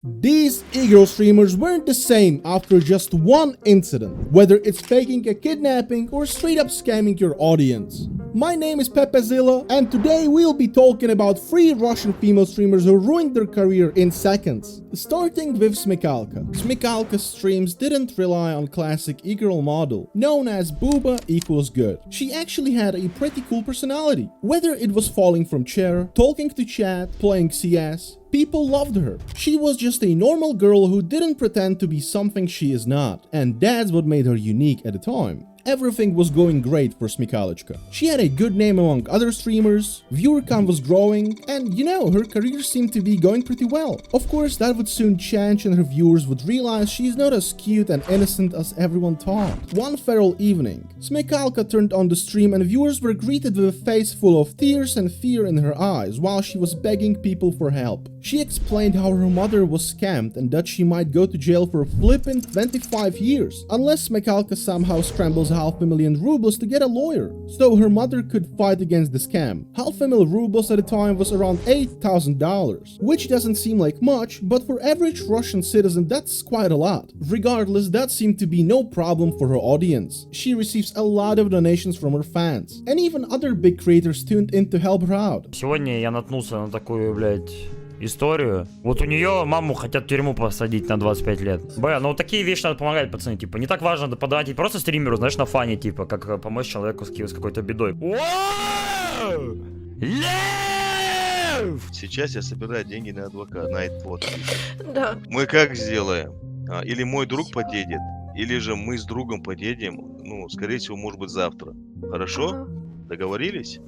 These e-girl streamers weren't the same after just one incident, whether it's faking a kidnapping or straight up scamming your audience. My name is Pepezilla, and today we'll be talking about 3 Russian female streamers who ruined their career in seconds. Starting with Smakalka. Smakalka's streams didn't rely on classic e-girl model, known as booba equals good. She actually had a pretty cool personality. Whether it was falling from chair, talking to chat, playing CS, people loved her. She was just a normal girl who didn't pretend to be something she is not, and that's what made her unique at the time. Everything was going great for Smakalka. She had a good name among other streamers, viewer count was growing, and her career seemed to be going pretty well. Of course, that would soon change and her viewers would realize she's not as cute and innocent as everyone thought. One feral evening, Smakalka turned on the stream and viewers were greeted with a face full of tears and fear in her eyes while she was begging people for help. She explained how her mother was scammed and that she might go to jail for a flippin' 25 years unless Smakalka somehow scrambles $500,000 rubles to get a lawyer, so her mother could fight against the scam. $500,000 rubles at the time was around $8,000, which doesn't seem like much, but for average Russian citizen that's quite a lot. Regardless, that seemed to be no problem for her audience. She receives a lot of donations from her fans, and even other big creators tuned in to help her out. Сегодня я наткнулся на такую, историю. Вот у нее маму хотят в тюрьму посадить на 25 лет. Ну вот такие вещи надо помогать, пацаны, типа. Не так важно подонатить просто стримеру, знаешь, на фане, типа, как помочь человеку с какой-то бедой. Сейчас я собираю деньги на адвоката, на iPod. Да. Мы как сделаем? Или мой друг подъедет, или же мы с другом подъедем, скорее всего, может быть, завтра. Хорошо? Договорились?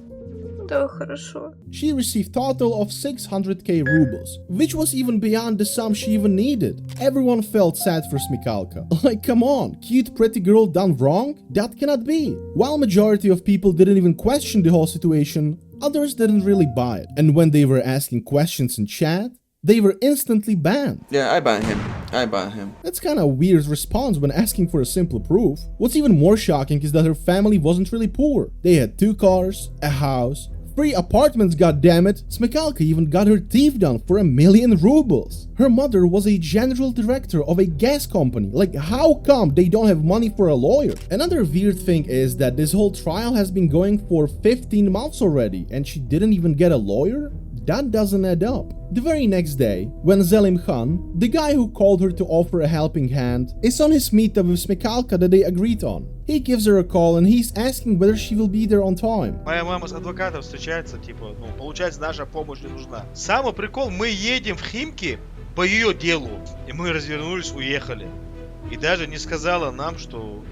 Да, хорошо. She received total of 600k rubles, which was even beyond the sum she even needed. Everyone felt sad for Smakalka. Like, come on, cute pretty girl done wrong? That cannot be. While majority of people didn't even question the whole situation, others didn't really buy it. And when they were asking questions in chat, they were instantly banned. Yeah, I banned him. That's kinda a weird response when asking for a simple proof. What's even more shocking is that her family wasn't really poor. They had 2 cars, a house, 3 apartments, goddammit. Smakalka even got her teeth done for $1 million rubles. Her mother was a general director of a gas company. Like, how come they don't have money for a lawyer? Another weird thing is that this whole trial has been going for 15 months already and she didn't even get a lawyer? That doesn't add up. The very next day, when Zelim Khan, the guy who called her to offer a helping hand, is on his meetup with Smakalka that they agreed on. He gives her a call and he's asking whether she will be there on time. Моя мама с адвокатом встречается, типа, получается, наша помощь не нужна. Самый прикол, мы едем в Химки по ее делу, и мы развернулись, уехали. И даже не сказала нам, что...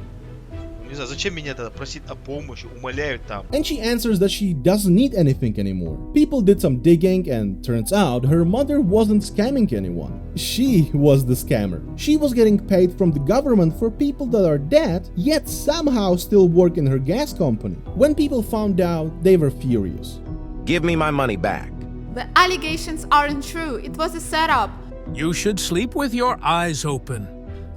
Не знаю, зачем меня тогда просить о помощи, умоляют там. And she answers that she doesn't need anything anymore. People did some digging and turns out her mother wasn't scamming anyone. She was the scammer. She was getting paid from the government for people that are dead, yet somehow still work in her gas company. When people found out, they were furious. Give me my money back. The allegations aren't true. It was a setup. You should sleep with your eyes open.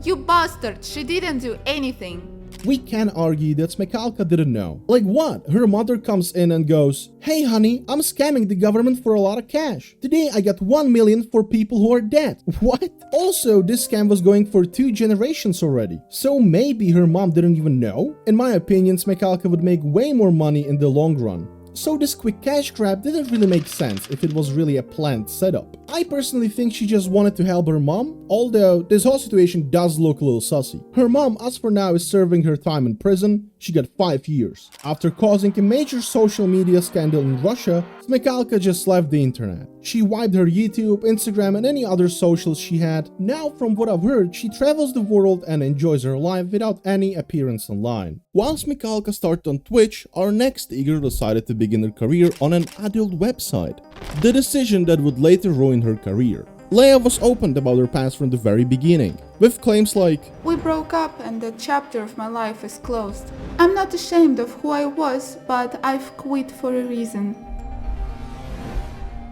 You bastard. She didn't do anything. We can argue that Smakalka didn't know. Like what? Her mother comes in and goes, "Hey honey, I'm scamming the government for a lot of cash. Today I got 1 million for people who are dead." What? Also, this scam was going for 2 generations already. So maybe her mom didn't even know? In my opinion, Smakalka would make way more money in the long run. So this quick cash grab didn't really make sense if it was really a planned setup. I personally think she just wanted to help her mom, although this whole situation does look a little sussy. Her mom, as for now, is serving her time in prison. She got 5 years. After causing a major social media scandal in Russia, Smakalka just left the internet. She wiped her YouTube, Instagram and any other socials she had. Now, from what I've heard, she travels the world and enjoys her life without any appearance online. While Smakalka started on Twitch, our next e-girl decided to begin her career on an adult website. The decision that would later ruin her career. Leia was open about her past from the very beginning, with claims like, We broke up and that chapter of my life is closed. I'm not ashamed of who I was, but I've quit for a reason.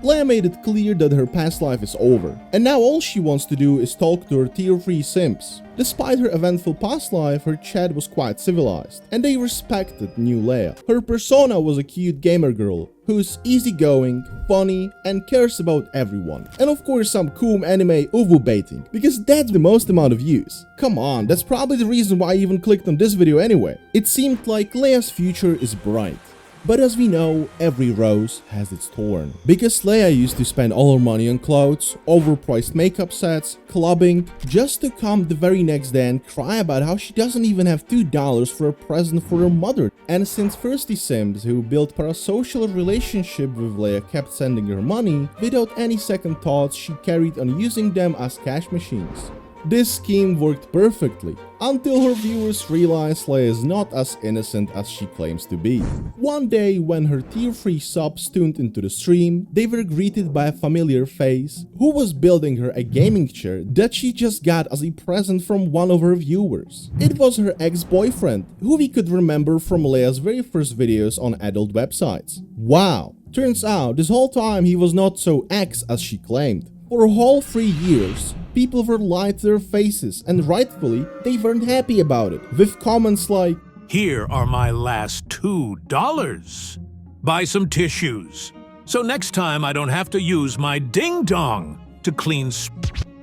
Leia made it clear that her past life is over, and now all she wants to do is talk to her tier 3 simps. Despite her eventful past life, her chat was quite civilized, and they respected new Leia. Her persona was a cute gamer girl, who's easygoing, funny, and cares about everyone. And of course some cool anime uwu baiting, because that's the most amount of views. Come on, that's probably the reason why I even clicked on this video anyway. It seemed like Leia's future is bright. But as we know, every rose has its thorn. Because Leia used to spend all her money on clothes, overpriced makeup sets, clubbing, just to come the very next day and cry about how she doesn't even have $2 for a present for her mother. And since Thirsty Sims who built parasocial relationship with Leia kept sending her money, without any second thoughts she carried on using them as cash machines. This scheme worked perfectly, until her viewers realized Leia is not as innocent as she claims to be. One day, when her tier 3 subs tuned into the stream, they were greeted by a familiar face who was building her a gaming chair that she just got as a present from one of her viewers. It was her ex-boyfriend, who we could remember from Leia's very first videos on adult websites. Wow! Turns out, this whole time he was not so ex as she claimed. For a whole 3 years, people were lied to their faces, and rightfully, they weren't happy about it, with comments like, Here are my last $2. Buy some tissues. So next time I don't have to use my ding-dong to clean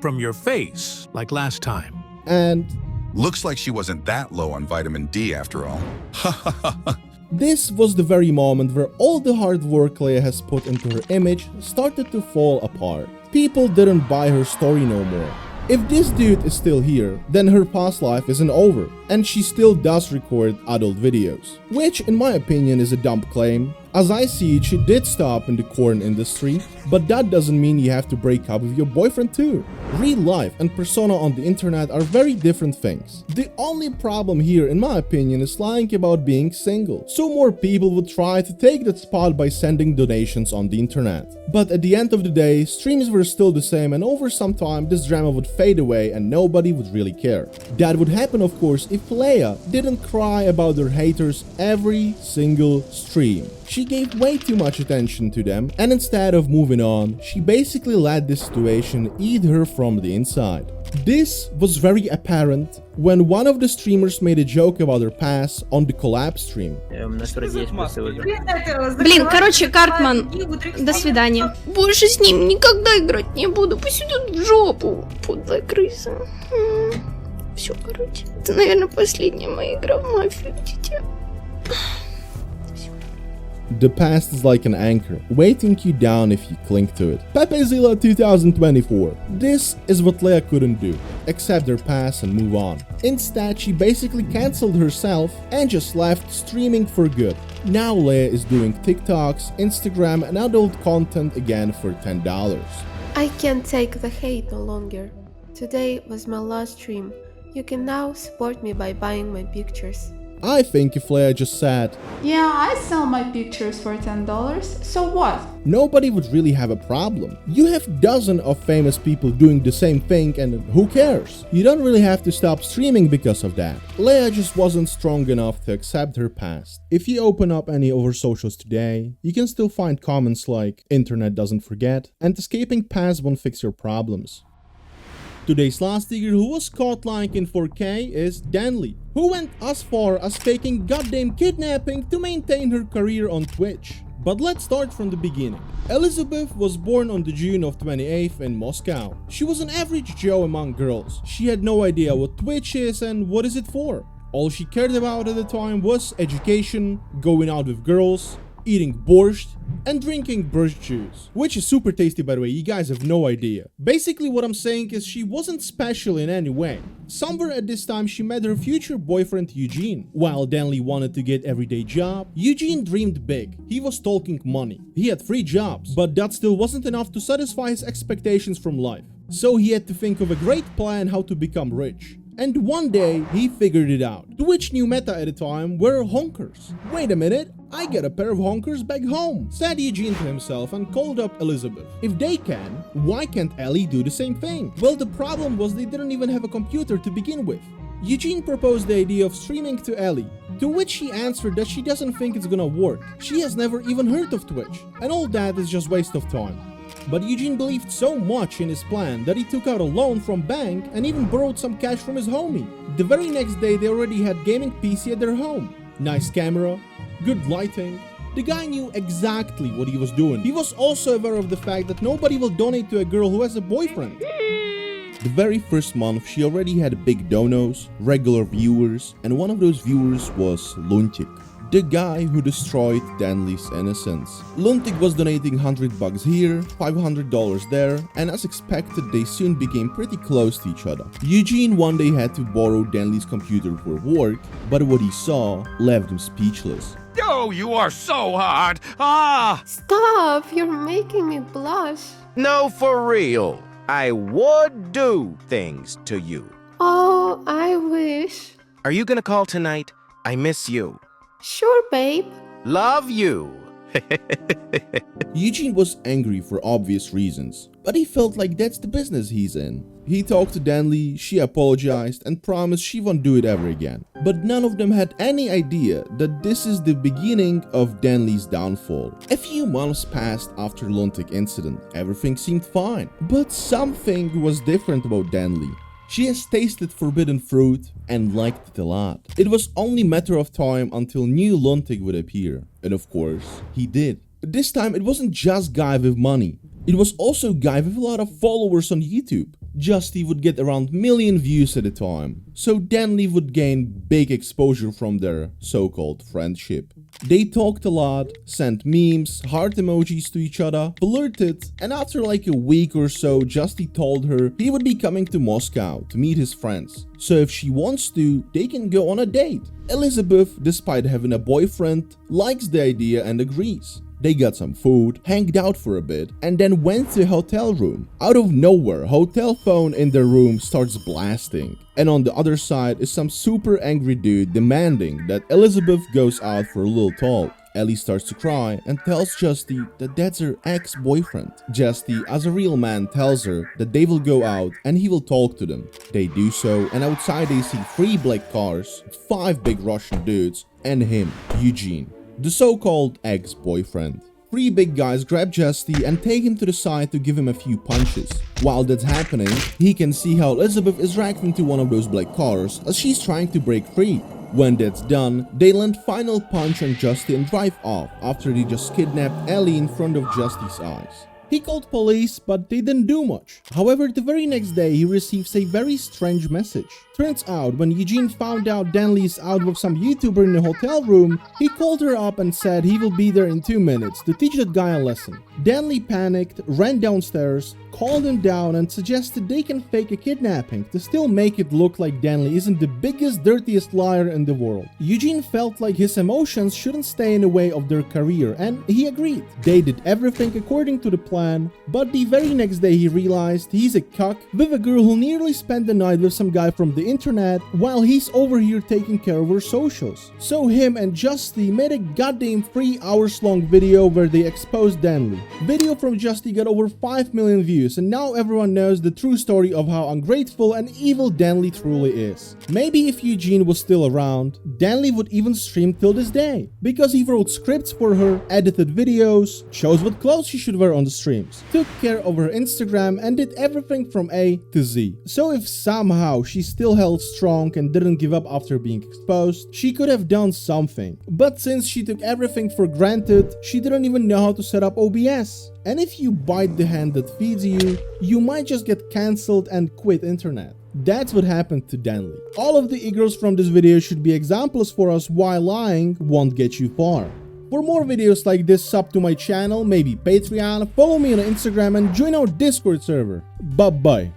from your face like last time. and Looks like she wasn't that low on vitamin D after all. this was the very moment where all the hard work Leia has put into her image started to fall apart. People didn't buy her story no more. If this dude is still here, then her past life isn't over, and she still does record adult videos. Which, in my opinion, is a dumb claim. As I see it, she did stop in the corn industry, but that doesn't mean you have to break up with your boyfriend too. Real life and persona on the internet are very different things. The only problem here, in my opinion, is lying about being single, so more people would try to take that spot by sending donations on the internet. But at the end of the day, streams were still the same, and over some time this drama would fade away and nobody would really care. That would happen, of course, if Leia didn't cry about her haters every single stream. She gave way too much attention to them, and instead of moving on, she basically let this situation eat her from the inside. This was very apparent when one of the streamers made a joke about her past on the collab stream. Блин, короче, Картман, до свидания. Больше с ним никогда играть не буду. Пусть идут в жопу, подлая крыса. Все, короче. Это, наверное, последняя моя игра в мафию, дитя. The past is like an anchor, weighting you down if you cling to it. Pepezilla 2024. This is what Leia couldn't do. Accept her past and move on. Instead, she basically cancelled herself and just left streaming for good. Now Leia is doing TikToks, Instagram and adult content again for $10. I can't take the hate no longer. Today was my last stream. You can now support me by buying my pictures. I think if Leia just said, Yeah, I sell my pictures for $10, so what? nobody would really have a problem. You have dozens of famous people doing the same thing and who cares? You don't really have to stop streaming because of that. Leia just wasn't strong enough to accept her past. If you open up any of her socials today, you can still find comments like, internet doesn't forget, and escaping past won't fix your problems. Today's last digger who was caught lying in 4K is Denley, who went as far as faking goddamn kidnapping to maintain her career on Twitch. But let's start from the beginning. Elizabeth was born on the June of 28th in Moscow. She was an average Joe among girls. She had no idea what Twitch is and what is it for. All she cared about at the time was education, going out with girls, eating borscht, and drinking birch juice, which is super tasty, by the way. You guys have no idea. Basically what I'm saying is she wasn't special in any way. Somewhere at this time she met her future boyfriend Eugene. While Denley wanted to get everyday job, Eugene dreamed big. He was talking money. He had 3 jobs, but that still wasn't enough to satisfy his expectations from life. So he had to think of a great plan how to become rich. And one day, he figured it out. The which new meta at the time were honkers. Wait a minute, I get a pair of honkers back home, said Eugene to himself and called up Elizabeth. If they can, why can't Ellie do the same thing? Well, the problem was they didn't even have a computer to begin with. Eugene proposed the idea of streaming to Ellie, to which she answered that she doesn't think it's gonna work. She has never even heard of Twitch, and all that is just waste of time. But Eugene believed so much in his plan that he took out a loan from bank and even borrowed some cash from his homie. The very next day they already had gaming PC at their home. Nice camera, good lighting. The guy knew exactly what he was doing. He was also aware of the fact that nobody will donate to a girl who has a boyfriend. The very first month she already had big donos, regular viewers, and one of those viewers was Luntik, the guy who destroyed Denley's innocence. Luntik was donating $100 here, $500 there, and as expected they soon became pretty close to each other. Eugene one day had to borrow Denley's computer for work, but what he saw left him speechless. Oh, you are so hot! Ah! Stop! You're making me blush. No, for real. I would do things to you. Oh, I wish. Are you gonna call tonight? I miss you. Sure, babe. Love you. Eugene was angry for obvious reasons, but he felt like that's the business he's in. He talked to Denley, she apologized and promised she won't do it ever again. But none of them had any idea that this is the beginning of Denley's downfall. A few months passed after Luntik incident. Everything seemed fine, but something was different about Denley. She has tasted forbidden fruit and liked it a lot. It was only a matter of time until new Luntik would appear. And of course, he did. This time it wasn't just guy with money. It was also a guy with a lot of followers on YouTube. Justy would get around million views at a time, so Denley would gain big exposure from their so-called friendship. They talked a lot, sent memes, heart emojis to each other, flirted, and after like a week or so, Justy told her he would be coming to Moscow to meet his friends. So if she wants to, they can go on a date. Elizabeth, despite having a boyfriend, likes the idea and agrees. They got some food, hanged out for a bit, and then went to a hotel room. Out of nowhere, hotel phone in their room starts blasting. And on the other side is some super angry dude demanding that Elizabeth goes out for a little talk. Ellie starts to cry and tells Justy that that's her ex-boyfriend. Justy, as a real man, tells her that they will go out and he will talk to them. They do so, and outside they see 3 black cars, 5 big Russian dudes, and him, Eugene, the so-called ex-boyfriend. 3 big guys grab Justy and take him to the side to give him a few punches. While that's happening, he can see how Elizabeth is dragged into one of those black cars as she's trying to break free. When that's done, they land final punch on Justy and drive off after they just kidnapped Ellie in front of Justy's eyes. He called police, but they didn't do much. However, the very next day he receives a very strange message. Turns out, when Eugene found out Denley is out with some YouTuber in the hotel room, he called her up and said he will be there in 2 minutes to teach that guy a lesson. Denley panicked, ran downstairs, called him down and suggested they can fake a kidnapping to still make it look like Denley isn't the biggest, dirtiest liar in the world. Eugene felt like his emotions shouldn't stay in the way of their career, and he agreed. They did everything according to the plan, but the very next day he realized he's a cuck with a girl who nearly spent the night with some guy from the internet while he's over here taking care of her socials. So him and Justy made a goddamn 3 hours long video where they exposed Denley. Video from Justy got over 5 million views, and now everyone knows the true story of how ungrateful and evil Denley truly is. Maybe if Eugene was still around, Denley would even stream till this day, because he wrote scripts for her, edited videos, chose what clothes she should wear on the streams, took care of her Instagram, and did everything from A to Z. So if somehow she still held strong and didn't give up after being exposed, she could have done something. But since she took everything for granted, she didn't even know how to set up OBS. And if you bite the hand that feeds you, you might just get cancelled and quit internet. That's what happened to Denley. All of the egos from this video should be examples for us why lying won't get you far. For more videos like this, sub to my channel, maybe Patreon, follow me on Instagram and join our Discord server. Bye bye.